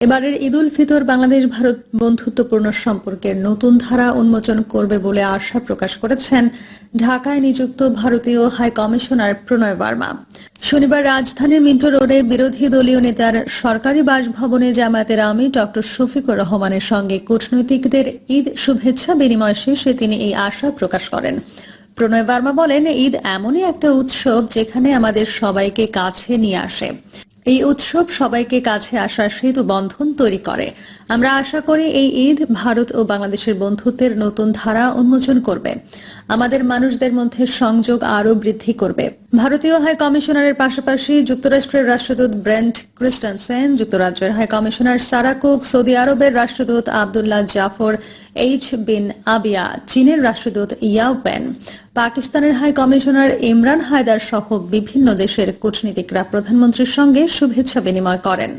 এবারের ঈদ উল ফিতর বাংলাদেশ ভারত বন্ধুত্বপূর্ণ সম্পর্কের নতুন ধারা উন্মোচন করবে বলে আশা প্রকাশ করেছেন ঢাকায় নিযুক্ত ভারতীয় হাই কমিশনার প্রণয় বার্মা। শনিবার রাজধানীর মিন্টো রোডে বিরোধী দলীয় নেতার সরকারি বাসভবনে জামায়াতের আমির ডক্টর শফিকুর রহমানের সঙ্গে কূটনৈতিকদের ঈদ শুভেচ্ছা বিনিময় শেষে তিনি এই আশা প্রকাশ করেন। প্রণয় বার্মা বলেন, ঈদ এমনই একটা উৎসব যেখানে আমাদের সবাইকে কাছে নিয়ে আসে। এই উৎসব সবাইকে কাছে আসার সেতু বন্ধন তৈরি করে। আমরা আশা করি এই ঈদ ভারত ও বাংলাদেশের বন্ধুত্বের নতুন ধারা উন্মোচন করবে, আমাদের মানুষদের মধ্যে সংযোগ আরও বৃদ্ধি করবে। ভারতীয় হাই কমিশনারের পাশাপাশি যুক্তরাষ্ট্রের রাষ্ট্রদূত ব্রেন্ট ক্রিস্টেনসেন, যুক্তরাজ্যের high commissioner Sarah Cook, Saudi আরবের রাষ্ট্রদূত Abdullah Jafar H bin Abiya, চীনের রাষ্ট্রদূত ইয়াও পেন, পাকিস্তানের হাই কমিশনার ইমরান হায়দার সহ বিভিন্ন দেশের কূটনীতিকরা প্রধানমন্ত্রীর সঙ্গে শুভেচ্ছা বিনিময় করেন।